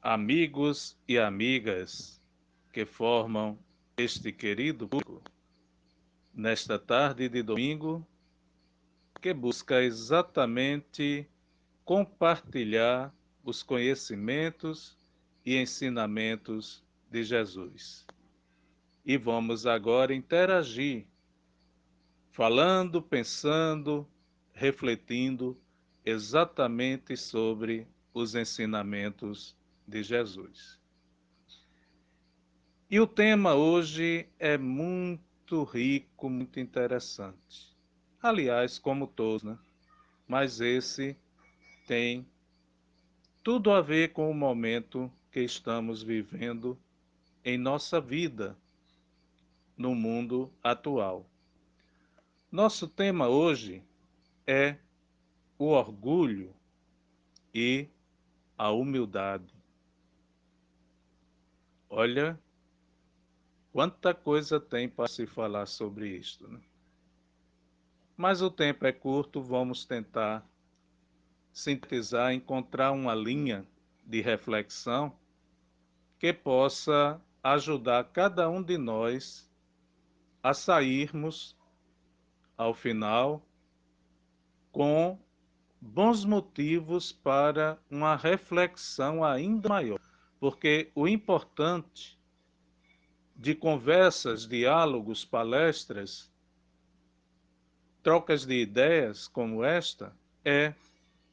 Amigos e amigas que formam este querido grupo, nesta tarde de domingo, que busca exatamente compartilhar os conhecimentos e ensinamentos de Jesus. E vamos agora interagir, falando, pensando, refletindo exatamente sobre os ensinamentos de Jesus. E o tema hoje é muito rico, muito interessante. Aliás, como todos, né? Mas esse tem tudo a ver com o momento que estamos vivendo em nossa vida no mundo atual. Nosso tema hoje é o orgulho e a humildade. Olha, quanta coisa tem para se falar sobre isto, né? Mas o tempo é curto, vamos tentar sintetizar, encontrar uma linha de reflexão que possa ajudar cada um de nós a sairmos, ao final, com bons motivos para uma reflexão ainda maior. Porque o importante de conversas, diálogos, palestras, trocas de ideias como esta é,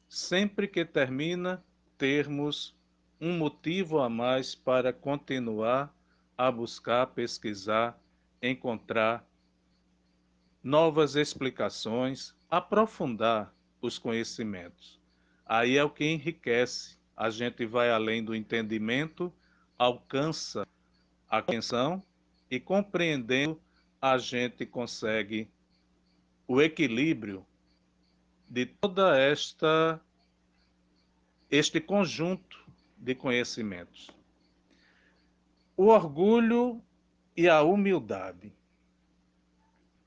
sempre que termina, termos um motivo a mais para continuar a buscar, pesquisar, encontrar novas explicações, aprofundar os conhecimentos. Aí é o que enriquece. A gente vai além do entendimento, alcança a compreensão e compreendendo a gente consegue o equilíbrio de toda este conjunto de conhecimentos. O orgulho e a humildade.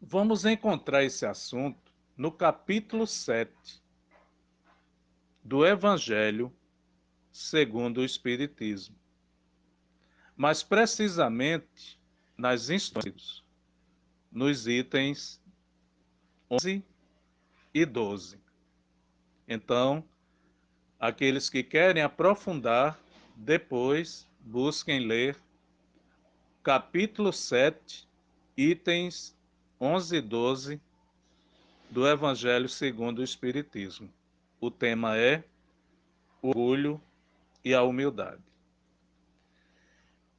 Vamos encontrar esse assunto no capítulo 7 do Evangelho segundo o Espiritismo, mas precisamente nas instruções, nos itens 11 e 12. Então, aqueles que querem aprofundar, depois busquem ler capítulo 7, itens 11 e 12 do Evangelho segundo o Espiritismo. O tema é o orgulho e a humildade.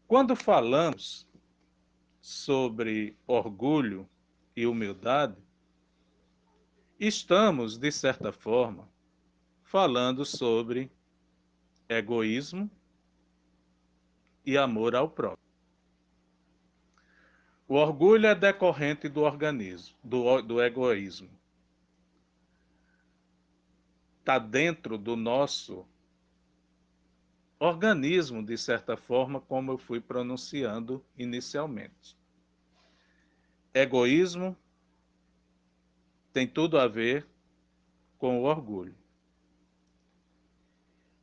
Quando falamos sobre orgulho e humildade, estamos, de certa forma, falando sobre egoísmo e amor ao próximo. O orgulho é decorrente do organismo, do egoísmo. Está dentro do nosso organismo, de certa forma, como eu fui pronunciando inicialmente. Egoísmo tem tudo a ver com o orgulho.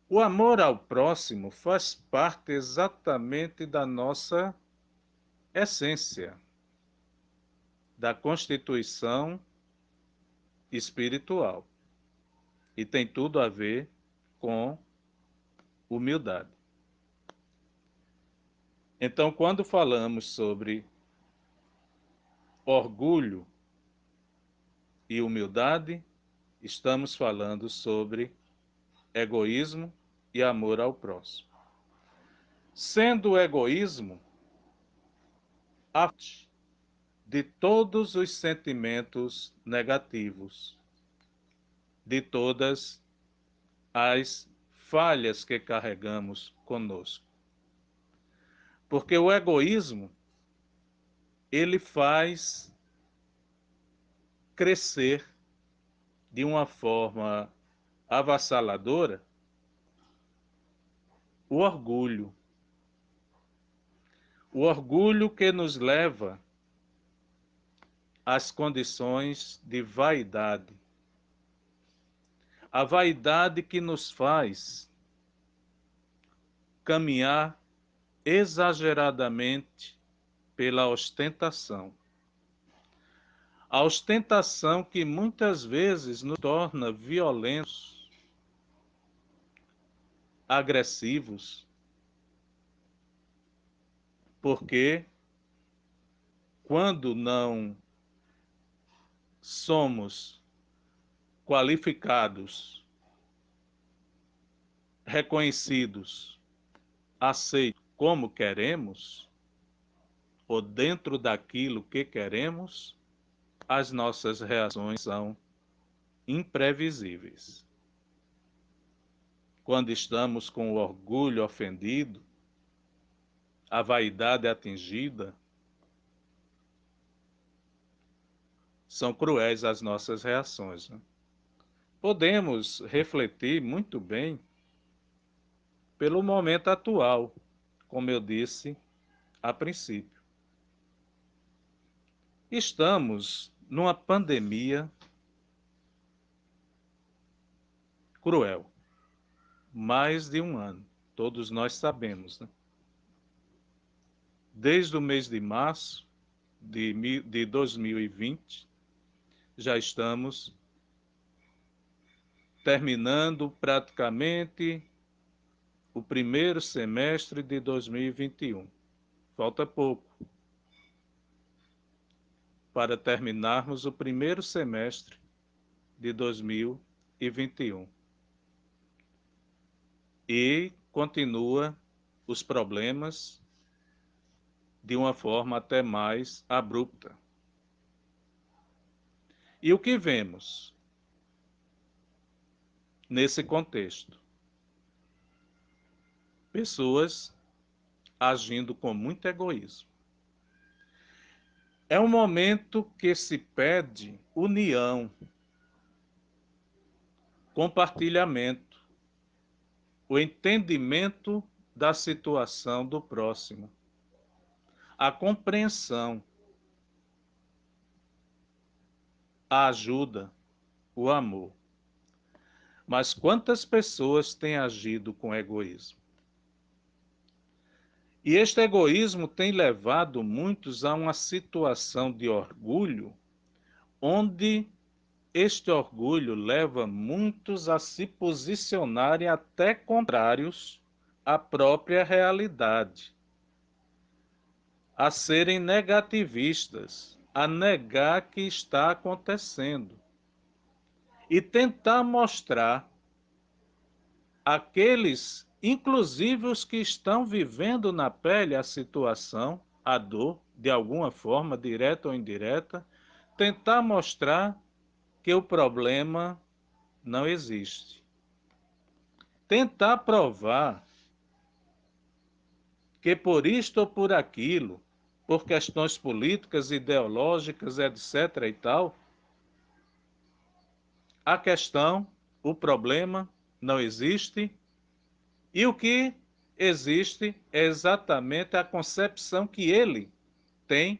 O amor ao próximo faz parte exatamente da nossa essência, da constituição espiritual. E tem tudo a ver com humildade. Então, quando falamos sobre orgulho e humildade, estamos falando sobre egoísmo e amor ao próximo. Sendo o egoísmo a fonte de todos os sentimentos negativos, de todas as falhas que carregamos conosco. Porque o egoísmo, ele faz crescer de uma forma avassaladora o orgulho. O orgulho que nos leva às condições de vaidade. A vaidade que nos faz caminhar exageradamente pela ostentação. A ostentação que muitas vezes nos torna violentos, agressivos, porque quando não somos qualificados, reconhecidos, aceitos como queremos, ou dentro daquilo que queremos, as nossas reações são imprevisíveis. Quando estamos com o orgulho ofendido, a vaidade atingida, são cruéis as nossas reações, né? Podemos refletir muito bem pelo momento atual, como eu disse a princípio. Estamos numa pandemia cruel, mais de um ano, todos nós sabemos, né? Desde o mês de março de 2020, já estamos terminando praticamente o primeiro semestre de 2021. Falta pouco para terminarmos o primeiro semestre de 2021. E continua os problemas de uma forma até mais abrupta. E o que vemos nesse contexto? Pessoas agindo com muito egoísmo. É um momento que se pede união, compartilhamento, o entendimento da situação do próximo, a compreensão, a ajuda, o amor. Mas quantas pessoas têm agido com egoísmo? E este egoísmo tem levado muitos a uma situação de orgulho, onde este orgulho leva muitos a se posicionarem até contrários à própria realidade, a serem negativistas, a negar que está acontecendo e tentar mostrar aqueles, inclusive os que estão vivendo na pele a situação, a dor, de alguma forma, direta ou indireta, tentar mostrar que o problema não existe. Tentar provar que por isto ou por aquilo, por questões políticas, ideológicas, etc. e tal, a questão, o problema não existe. E o que existe é exatamente a concepção que ele tem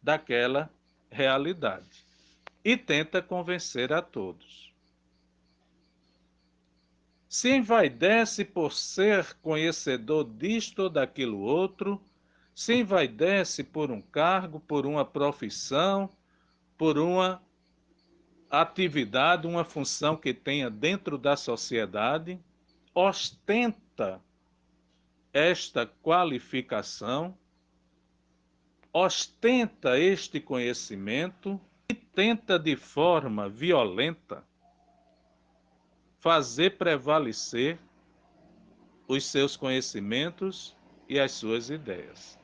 daquela realidade e tenta convencer a todos. Se envaidece por ser conhecedor disto ou daquilo outro, se envaidece por um cargo, por uma profissão, por uma atividade, uma função que tenha dentro da sociedade, ostenta esta qualificação, ostenta este conhecimento e tenta de forma violenta fazer prevalecer os seus conhecimentos e as suas ideias.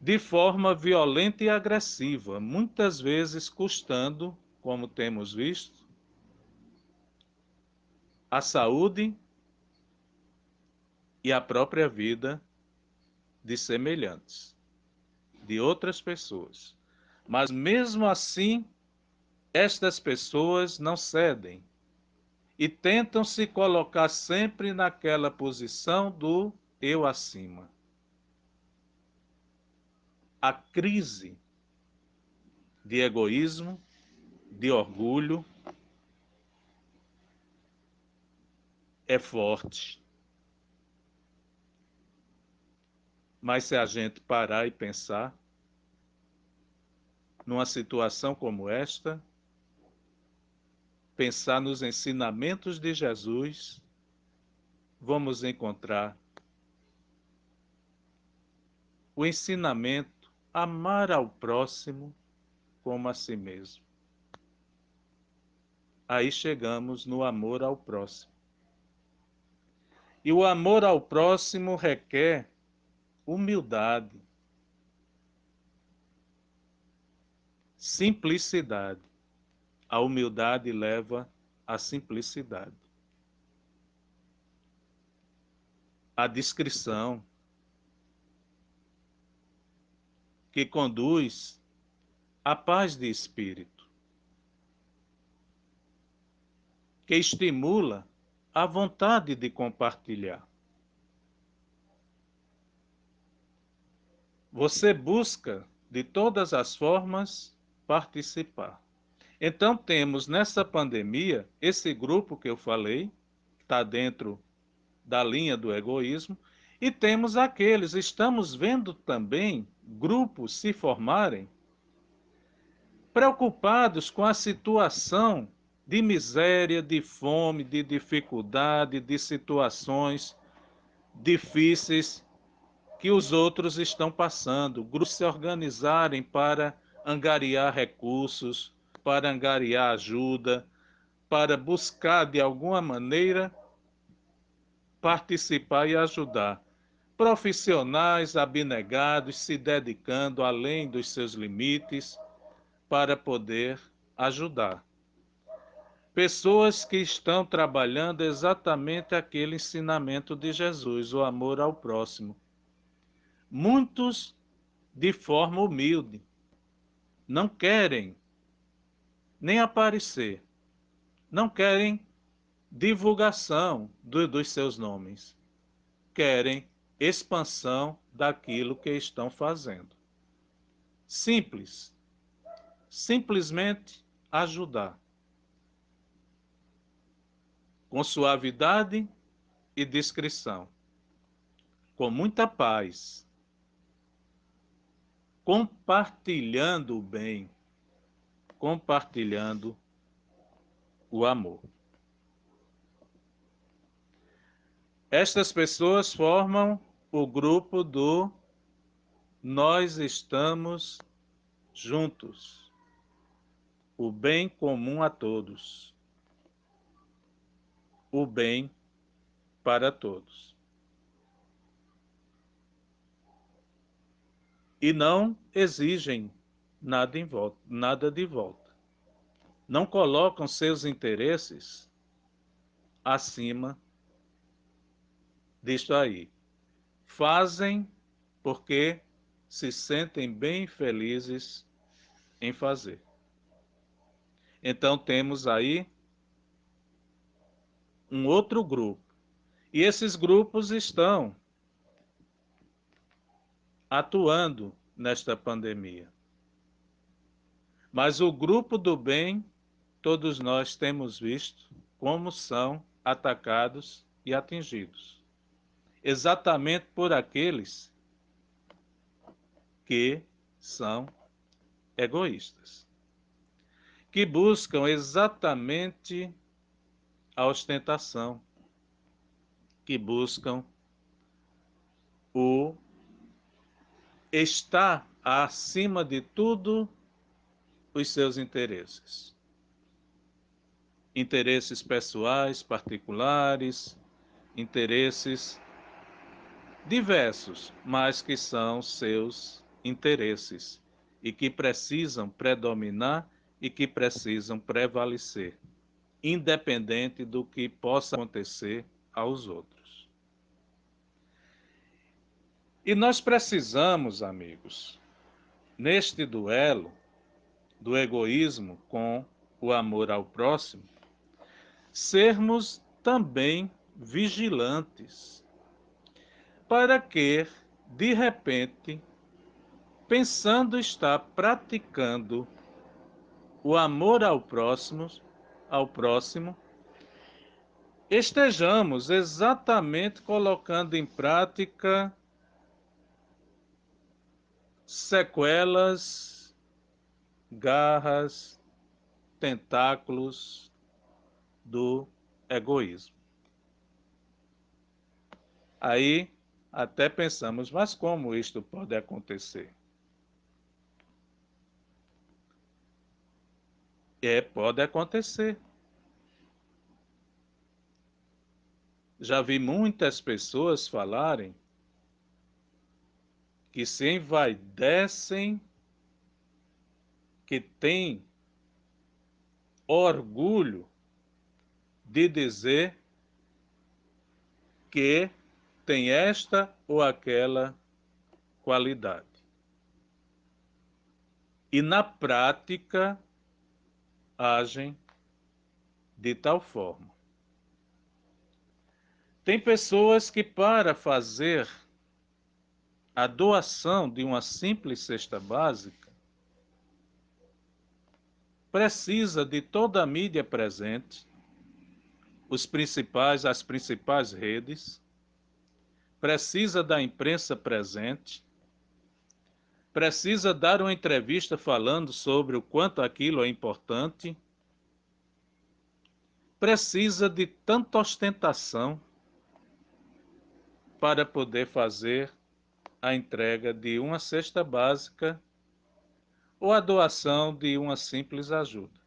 De forma violenta e agressiva, muitas vezes custando, como temos visto, a saúde e a própria vida de semelhantes, de outras pessoas. Mas mesmo assim, estas pessoas não cedem e tentam se colocar sempre naquela posição do eu acima. A crise de egoísmo, de orgulho, é forte. Mas se a gente parar e pensar, numa situação como esta, pensar nos ensinamentos de Jesus, vamos encontrar o ensinamento amar ao próximo como a si mesmo. Aí chegamos no amor ao próximo. E o amor ao próximo requer humildade, simplicidade. A humildade leva à simplicidade. A discrição, que conduz à paz de espírito, que estimula a vontade de compartilhar. Você busca, de todas as formas, participar. Então, temos nessa pandemia esse grupo que eu falei, que está dentro da linha do egoísmo, e temos aqueles, estamos vendo também grupos se formarem preocupados com a situação de miséria, de fome, de dificuldade, de situações difíceis que os outros estão passando. Grupos se organizarem para angariar recursos, para angariar ajuda, para buscar de alguma maneira participar e ajudar. Profissionais abnegados se dedicando além dos seus limites para poder ajudar. Pessoas que estão trabalhando exatamente aquele ensinamento de Jesus, o amor ao próximo. Muitos de forma humilde, não querem nem aparecer, não querem divulgação dos seus nomes, querem expansão daquilo que estão fazendo. Simples, simplesmente ajudar, com suavidade e discrição, com muita paz, compartilhando o bem, compartilhando o amor. Estas pessoas formam o grupo do Nós Estamos Juntos, o bem comum a todos, o bem para todos. E não exigem nada de volta. Não colocam seus interesses acima disto aí. Fazem porque se sentem bem felizes em fazer. Então temos aí um outro grupo. E esses grupos estão atuando nesta pandemia. Mas o grupo do bem, todos nós temos visto como são atacados e atingidos. Exatamente por aqueles que são egoístas, que buscam exatamente a ostentação, que buscam o estar acima de tudo os seus interesses. Interesses pessoais, particulares, interesses diversos, mas que são seus interesses e que precisam predominar e que precisam prevalecer, independente do que possa acontecer aos outros. E nós precisamos, amigos, neste duelo do egoísmo com o amor ao próximo, sermos também vigilantes, para que, de repente, pensando estar praticando o amor ao próximo, estejamos exatamente colocando em prática sequelas, garras, tentáculos do egoísmo. Aí até pensamos, mas como isto pode acontecer? Pode acontecer. Já vi muitas pessoas falarem que se envaidecem, que têm orgulho de dizer que tem esta ou aquela qualidade. E na prática agem de tal forma. Tem pessoas que, para fazer a doação de uma simples cesta básica, precisa de toda a mídia presente, as principais redes, precisa da imprensa presente, precisa dar uma entrevista falando sobre o quanto aquilo é importante, precisa de tanta ostentação para poder fazer a entrega de uma cesta básica ou a doação de uma simples ajuda.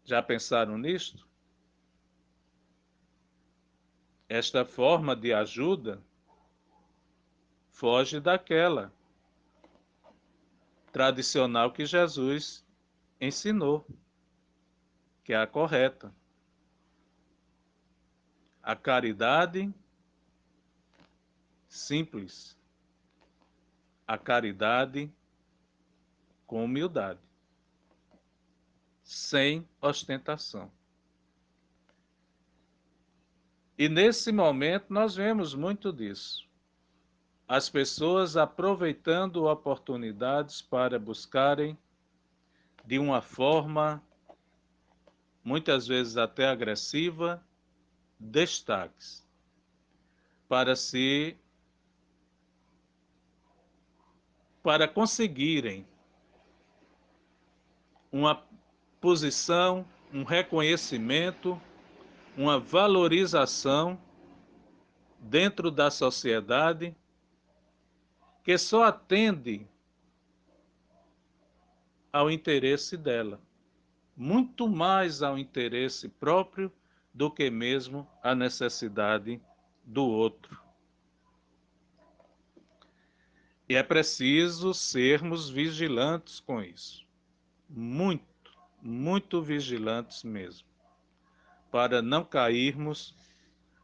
Já pensaram nisto? Esta forma de ajuda foge daquela tradicional que Jesus ensinou, que é a correta. A caridade simples, a caridade com humildade, sem ostentação. E nesse momento nós vemos muito disso. As pessoas aproveitando oportunidades para buscarem, de uma forma, muitas vezes até agressiva, destaques, para conseguirem uma posição, um reconhecimento, uma valorização dentro da sociedade que só atende ao interesse dela, muito mais ao interesse próprio do que mesmo a necessidade do outro. E é preciso sermos vigilantes com isso. Muito, muito vigilantes mesmo, para não cairmos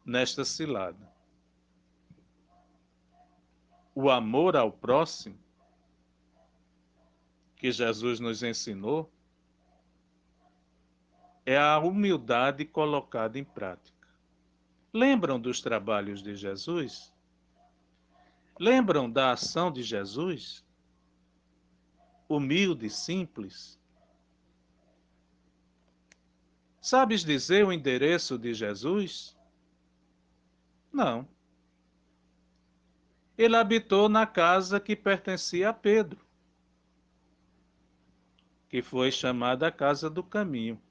nesta cilada. O amor ao próximo, que Jesus nos ensinou, é a humildade colocada em prática. Lembram dos trabalhos de Jesus? Lembram da ação de Jesus? Humilde, simples. Sabes dizer o endereço de Jesus? Não. Ele habitou na casa que pertencia a Pedro, que foi chamada a Casa do Caminho.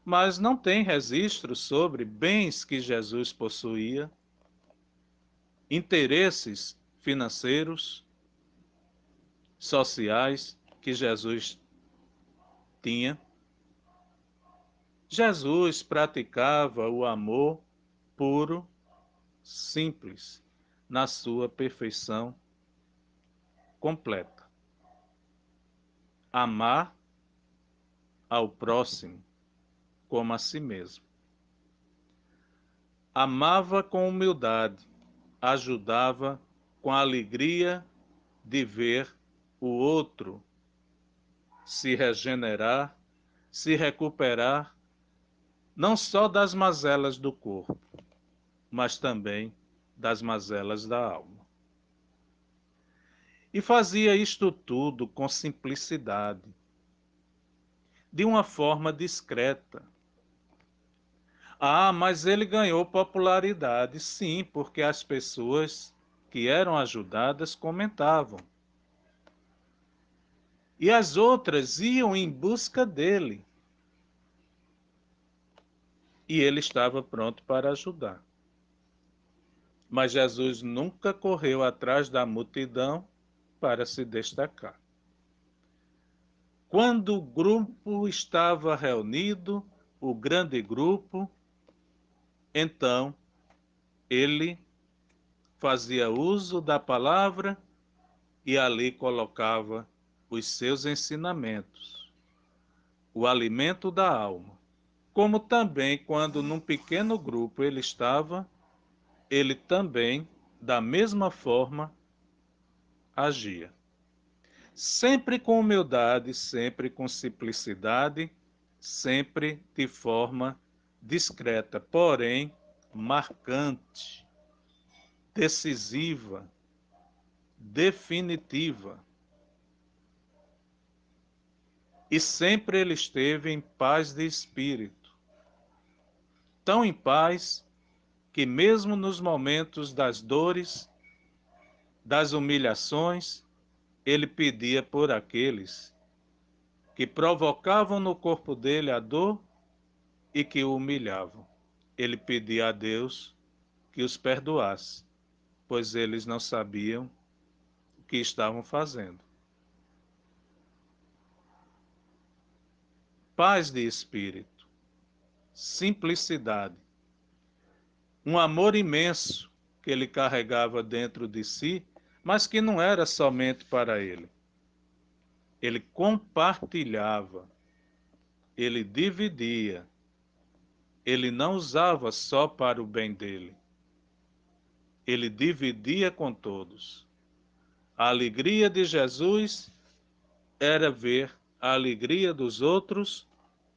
Mas não tem registro sobre bens que Jesus possuía, interesses financeiros, sociais que Jesus tinha. Jesus praticava o amor puro, simples, na sua perfeição completa. Amar ao próximo como a si mesmo. Amava com humildade, ajudava com a alegria de ver o outro se regenerar, se recuperar, não só das mazelas do corpo, mas também das mazelas da alma. E fazia isto tudo com simplicidade, de uma forma discreta. Ah, mas ele ganhou popularidade, sim, porque as pessoas que eram ajudadas comentavam. E as outras iam em busca dele. E ele estava pronto para ajudar. Mas Jesus nunca correu atrás da multidão para se destacar. Quando o grupo estava reunido, o grande grupo, então ele fazia uso da palavra e ali colocava os seus ensinamentos, o alimento da alma. Como também, quando num pequeno grupo ele estava, ele também, da mesma forma, agia. Sempre com humildade, sempre com simplicidade, sempre de forma discreta, porém marcante, decisiva, definitiva. E sempre ele esteve em paz de espírito, tão em paz que, mesmo nos momentos das dores, das humilhações, ele pedia por aqueles que provocavam no corpo dele a dor e que o humilhavam. Ele pedia a Deus que os perdoasse, pois eles não sabiam o que estavam fazendo. Paz de espírito, simplicidade, um amor imenso que ele carregava dentro de si, mas que não era somente para ele. Ele compartilhava, ele dividia, ele não usava só para o bem dele, ele dividia com todos. A alegria de Jesus era ver a alegria dos outros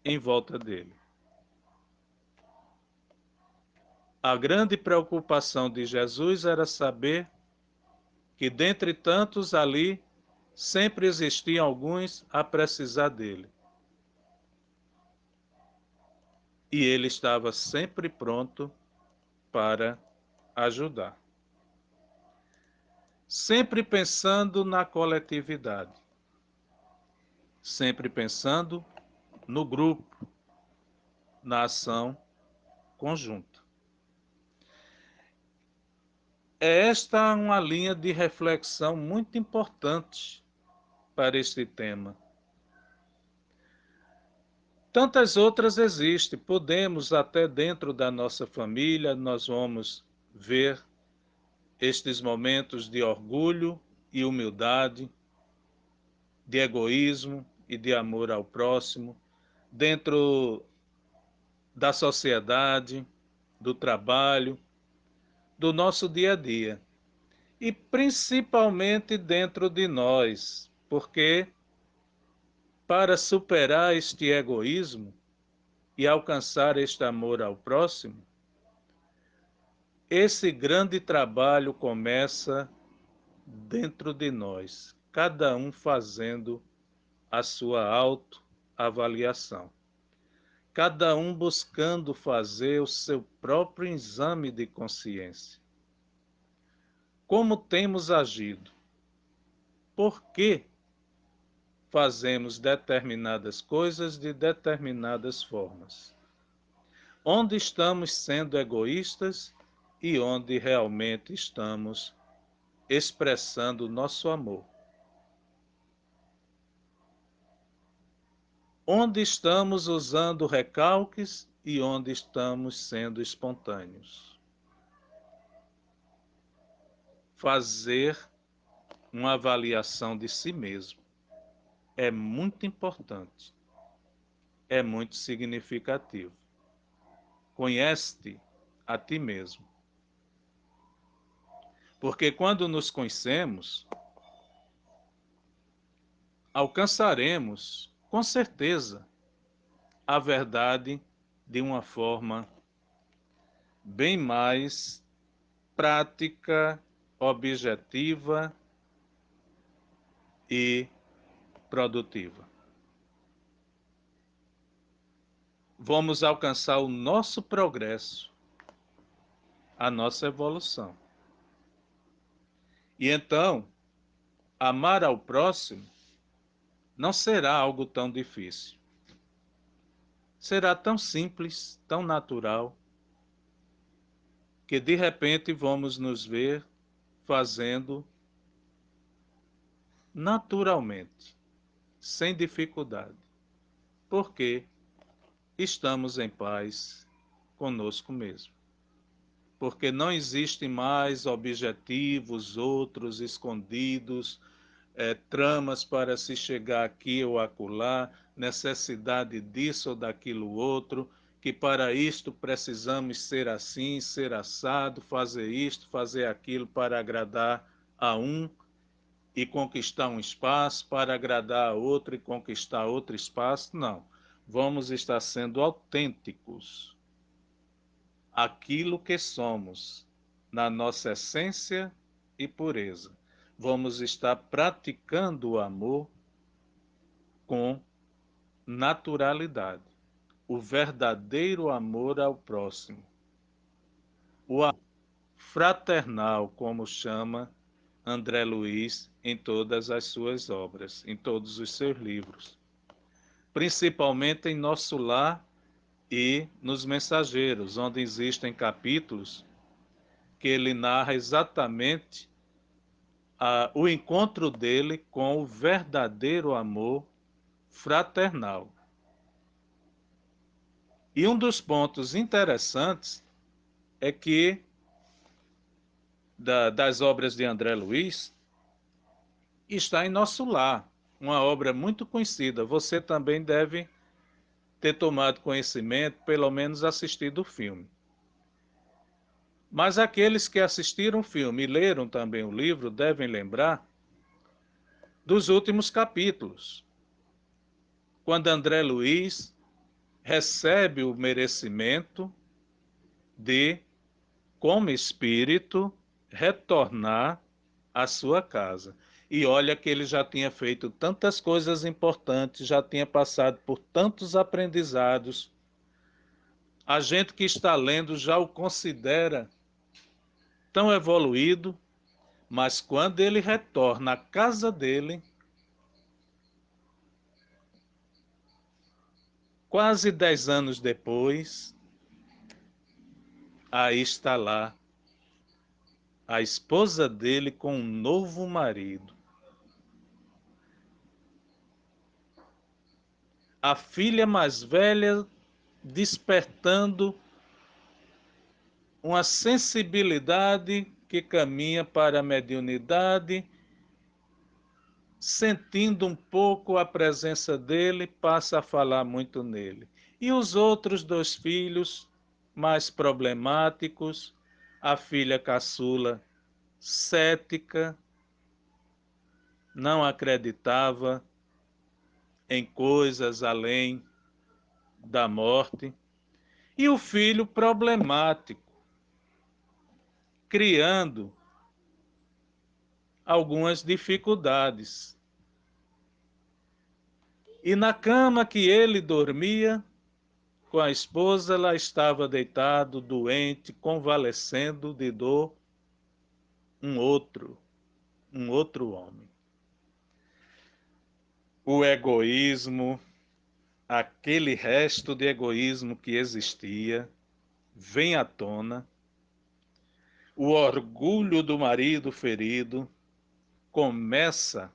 em volta dele. A grande preocupação de Jesus era saber que dentre tantos ali sempre existiam alguns a precisar dele. E ele estava sempre pronto para ajudar. Sempre pensando na coletividade. Sempre pensando no grupo, na ação conjunta. É esta uma linha de reflexão muito importante para este tema. Tantas outras existem, podemos até dentro da nossa família, nós vamos ver estes momentos de orgulho e humildade, de egoísmo e de amor ao próximo, dentro da sociedade, do trabalho, do nosso dia a dia. E principalmente dentro de nós, porque para superar este egoísmo e alcançar este amor ao próximo, esse grande trabalho começa dentro de nós, cada um fazendo a sua autoavaliação, cada um buscando fazer o seu próprio exame de consciência. Como temos agido? Por que fazemos determinadas coisas de determinadas formas? Onde estamos sendo egoístas e onde realmente estamos expressando nosso amor? Onde estamos usando recalques e onde estamos sendo espontâneos? Fazer uma avaliação de si mesmo é muito importante, é muito significativo. Conhece-te a ti mesmo. Porque quando nos conhecemos, alcançaremos, com certeza, a verdade de uma forma bem mais prática, objetiva e produtiva. vamos alcançar o nosso progresso, a nossa evolução. E então, amar ao próximo não será algo tão difícil. Será tão simples, tão natural, que de repente vamos nos ver fazendo naturalmente, sem dificuldade, porque estamos em paz conosco mesmo. Porque não existem mais objetivos outros escondidos, tramas para se chegar aqui ou acolá, necessidade disso ou daquilo outro, que para isto precisamos ser assim, ser assado, fazer isto, fazer aquilo para agradar a um e conquistar um espaço, para agradar a outro e conquistar outro espaço. Não. Vamos estar sendo autênticos, aquilo que somos, na nossa essência e pureza. Vamos estar praticando o amor com naturalidade. O verdadeiro amor ao próximo. O amor fraternal, como chama André Luiz em todas as suas obras, em todos os seus livros. Principalmente em Nosso Lar e nos Mensageiros, onde existem capítulos que ele narra exatamente o encontro dele com o verdadeiro amor fraternal. E um dos pontos interessantes é que, das obras de André Luiz, está em Nosso Lar, uma obra muito conhecida. Você também deve ter tomado conhecimento, pelo menos assistido o filme. Mas aqueles que assistiram o filme e leram também o livro devem lembrar dos últimos capítulos, quando André Luiz recebe o merecimento de, como espírito, retornar à sua casa. E olha que ele já tinha feito tantas coisas importantes, já tinha passado por tantos aprendizados. A gente que está lendo já o considera tão evoluído, mas quando ele retorna à casa dele, quase 10 anos depois, aí está lá a esposa dele com um novo marido. A filha mais velha despertando uma sensibilidade que caminha para a mediunidade, sentindo um pouco a presença dele, passa a falar muito nele. E os outros dois filhos mais problemáticos, a filha caçula cética, não acreditava em coisas além da morte, e o filho problemático, criando algumas dificuldades. E na cama que ele dormia com a esposa, ela estava deitado, doente, convalescendo de dor, um outro homem. O egoísmo, aquele resto de egoísmo que existia, vem à tona. O orgulho do marido ferido começa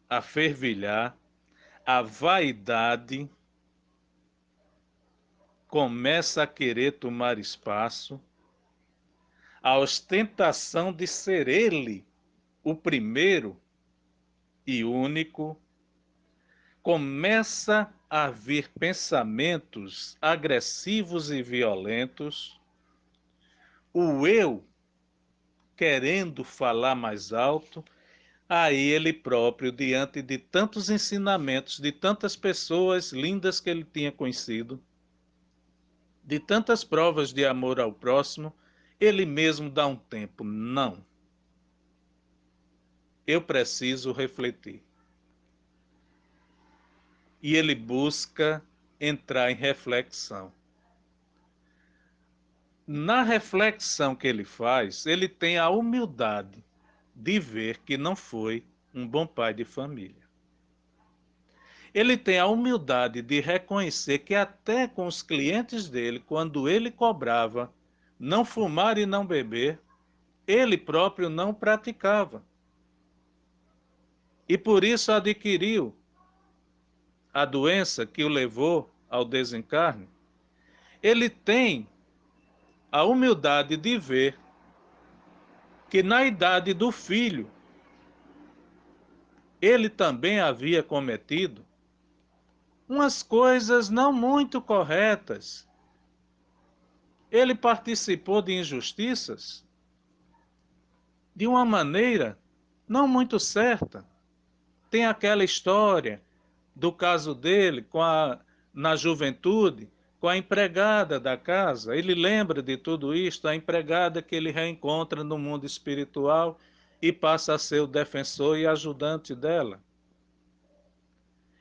a fervilhar, a vaidade começa a querer tomar espaço, a ostentação de ser ele o primeiro e único, começa a vir pensamentos agressivos e violentos, o eu querendo falar mais alto, aí ele próprio, diante de tantos ensinamentos, de tantas pessoas lindas que ele tinha conhecido, de tantas provas de amor ao próximo, ele mesmo dá um tempo. Não. Eu preciso refletir. E ele busca entrar em reflexão. Na reflexão que ele faz, ele tem a humildade de ver que não foi um bom pai de família. Ele tem a humildade de reconhecer que até com os clientes dele, quando ele cobrava não fumar e não beber, ele próprio não praticava. E por isso adquiriu a doença que o levou ao desencarne. Ele tem a humildade de ver que na idade do filho, ele também havia cometido umas coisas não muito corretas. Ele participou de injustiças de uma maneira não muito certa. Tem aquela história do caso dele na juventude, com a empregada da casa. Ele lembra de tudo isto, a empregada que ele reencontra no mundo espiritual e passa a ser o defensor e ajudante dela.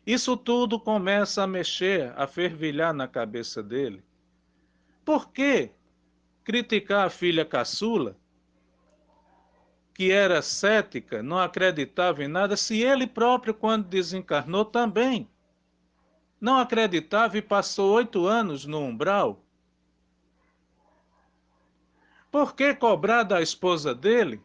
Isso tudo começa a mexer, a fervilhar na cabeça dele. Por que criticar a filha caçula, que era cética, não acreditava em nada, se ele próprio, quando desencarnou, também não acreditava e passou 8 anos no umbral? Por que cobrar da esposa dele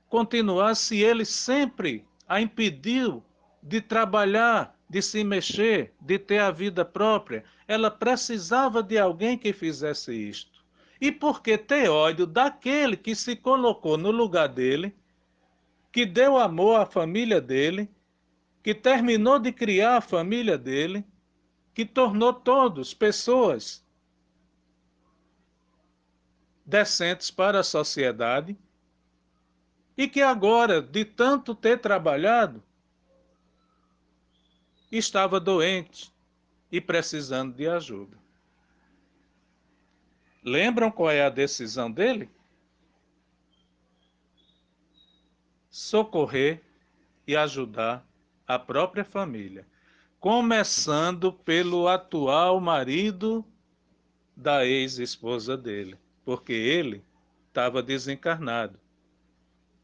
continuar se ele sempre a impediu de trabalhar, de se mexer, de ter a vida própria? Ela precisava de alguém que fizesse isto. E por que ter ódio daquele que se colocou no lugar dele, que deu amor à família dele, que terminou de criar a família dele, que tornou todos pessoas decentes para a sociedade, e que agora, de tanto ter trabalhado, estava doente e precisando de ajuda. Lembram qual é a decisão dele? Socorrer e ajudar a própria família, começando pelo atual marido da ex-esposa dele, porque ele estava desencarnado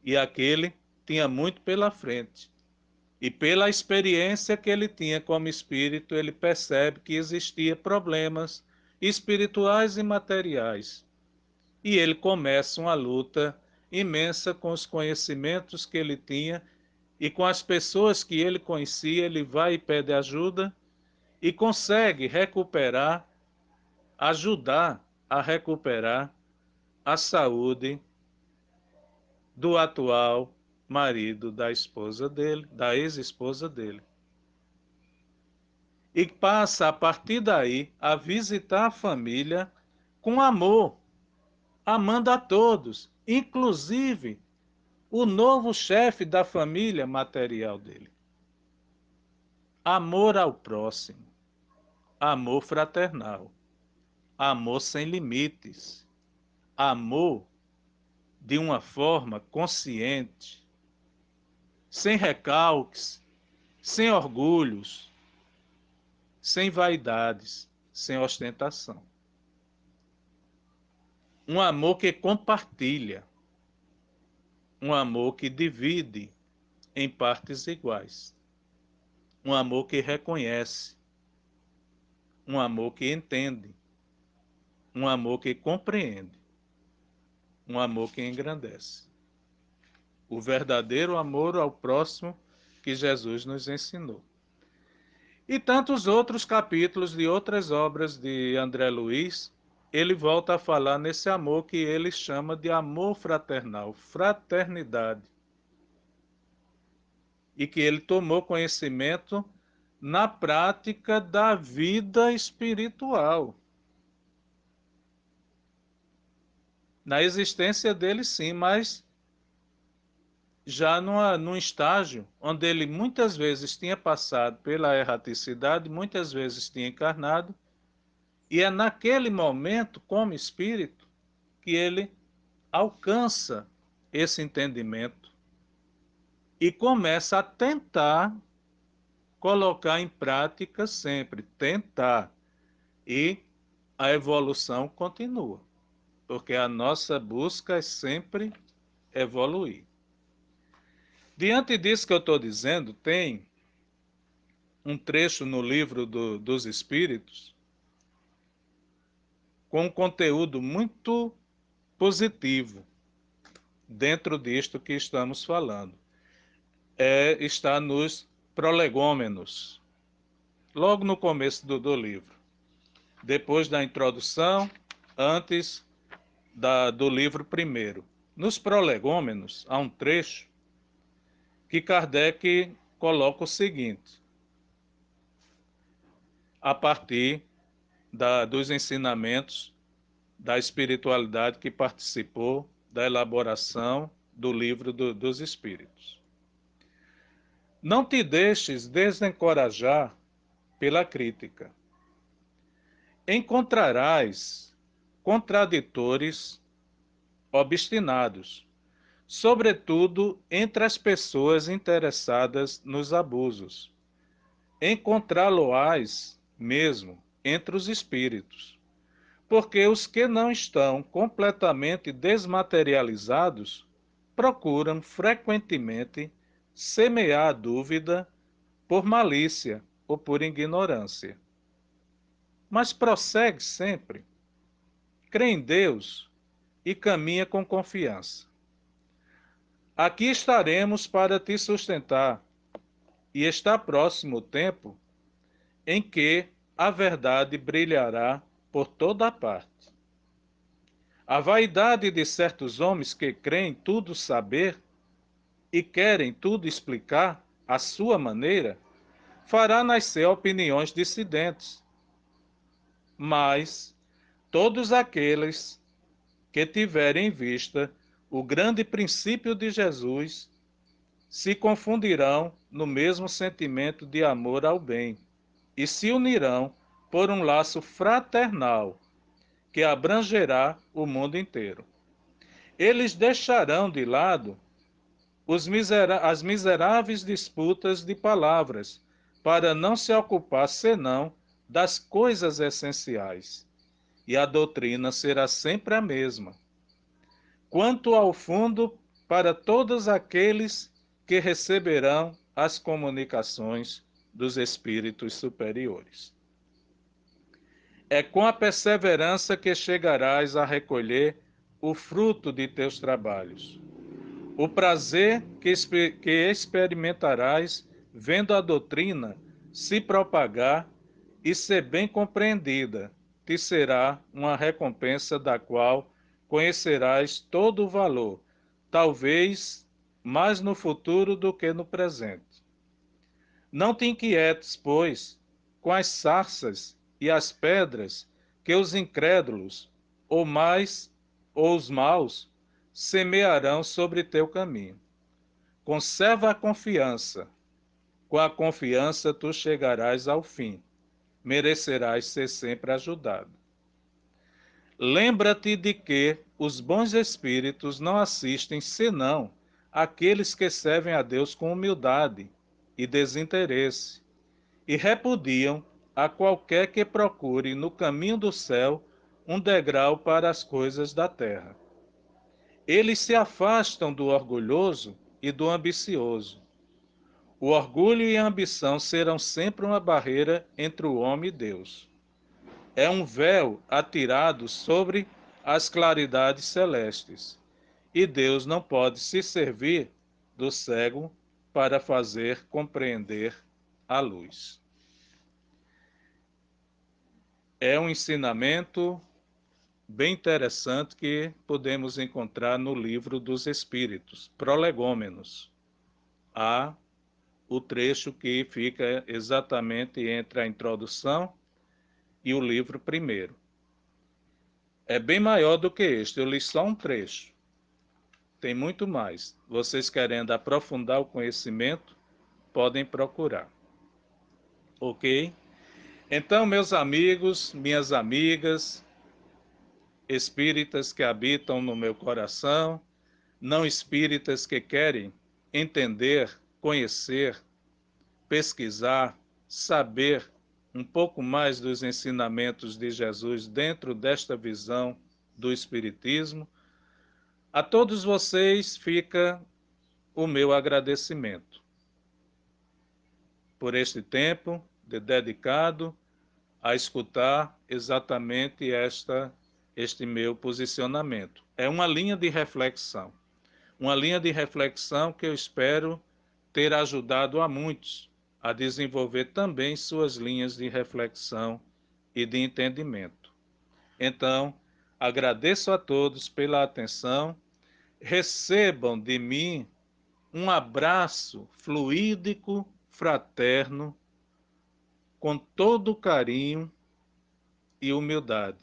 e aquele tinha muito pela frente. E pela experiência que ele tinha como espírito, ele percebe que existia problemas espirituais e materiais. E ele começa uma luta imensa com os conhecimentos que ele tinha e com as pessoas que ele conhecia. Ele vai e pede ajuda e consegue recuperar, ajudar a recuperar a saúde do atual marido da esposa dele, da ex-esposa dele. E passa a partir daí a visitar a família com amor, amando a todos, inclusive o novo chefe da família material dele. Amor ao próximo, amor fraternal, amor sem limites, amor de uma forma consciente, sem recalques, sem orgulhos, sem vaidades, sem ostentação. Um amor que compartilha, um amor que divide em partes iguais, um amor que reconhece, um amor que entende, um amor que compreende, um amor que engrandece. O verdadeiro amor ao próximo que Jesus nos ensinou. E tantos outros capítulos de outras obras de André Luiz, ele volta a falar nesse amor que ele chama de amor fraternal, fraternidade. E que ele tomou conhecimento na prática da vida espiritual. Na existência dele, sim, mas já num estágio onde ele muitas vezes tinha passado pela erraticidade, muitas vezes tinha encarnado, e é naquele momento, como espírito, que ele alcança esse entendimento e começa a tentar colocar em prática sempre, tentar. E a evolução continua, porque a nossa busca é sempre evoluir. Diante disso que eu estou dizendo, tem um trecho no livro dos Espíritos com um conteúdo muito positivo dentro disto que estamos falando. Está nos prolegômenos, logo no começo do livro, depois da introdução, antes do livro primeiro. Nos prolegômenos, há um trecho que Kardec coloca o seguinte, a partir dos ensinamentos da espiritualidade que participou da elaboração do livro dos Espíritos. Não te deixes desencorajar pela crítica. Encontrarás contraditores obstinados, sobretudo entre as pessoas interessadas nos abusos. Encontrá-lo-ás mesmo entre os espíritos, porque os que não estão completamente desmaterializados procuram frequentemente semear a dúvida por malícia ou por ignorância. Mas prossegue sempre, crê em Deus e caminha com confiança. Aqui estaremos para te sustentar, e está próximo o tempo em que a verdade brilhará por toda a parte. A vaidade de certos homens que creem tudo saber e querem tudo explicar à sua maneira, fará nascer opiniões dissidentes. Mas todos aqueles que tiverem em vista o grande princípio de Jesus se confundirão no mesmo sentimento de amor ao bem e se unirão por um laço fraternal que abrangerá o mundo inteiro. Eles deixarão de lado as miseráveis disputas de palavras para não se ocupar senão das coisas essenciais, e a doutrina será sempre a mesma. Quanto ao fundo, para todos aqueles que receberão as comunicações dos espíritos superiores. É com a perseverança que chegarás a recolher o fruto de teus trabalhos. O prazer que experimentarás vendo a doutrina se propagar e ser bem compreendida, te será uma recompensa da qual conhecerás todo o valor, talvez mais no futuro do que no presente. Não te inquietes, pois, com as sarças e as pedras que os incrédulos, ou mais, ou os maus, semearão sobre teu caminho. Conserva a confiança. Com a confiança tu chegarás ao fim. Merecerás ser sempre ajudado. Lembra-te de que os bons espíritos não assistem senão àqueles que servem a Deus com humildade e desinteresse, e repudiam a qualquer que procure no caminho do céu um degrau para as coisas da terra. Eles se afastam do orgulhoso e do ambicioso. O orgulho e a ambição serão sempre uma barreira entre o homem e Deus. É um véu atirado sobre as claridades celestes, e Deus não pode se servir do cego para fazer compreender a luz. É um ensinamento bem interessante que podemos encontrar no livro dos Espíritos, Prolegômenos. Há o trecho que fica exatamente entre a introdução e o livro primeiro. É bem maior do que este, eu li só um trecho. Tem muito mais. Vocês querendo aprofundar o conhecimento, podem procurar. Ok? Então, meus amigos, minhas amigas, espíritas que habitam no meu coração, não espíritas que querem entender, conhecer pesquisar, saber um pouco mais dos ensinamentos de Jesus dentro desta visão do Espiritismo, a todos vocês fica o meu agradecimento por este tempo dedicado a escutar exatamente este meu posicionamento. É uma linha de reflexão que eu espero ter ajudado a muitos a desenvolver também suas linhas de reflexão e de entendimento. Então, agradeço a todos pela atenção, recebam de mim um abraço fluídico, fraterno, com todo carinho e humildade,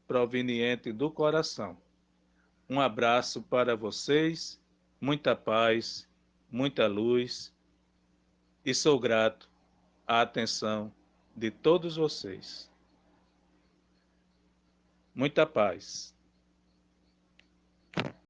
proveniente do coração. Um abraço para vocês, muita paz, muita luz, e sou grato à atenção de todos vocês. Muita paz.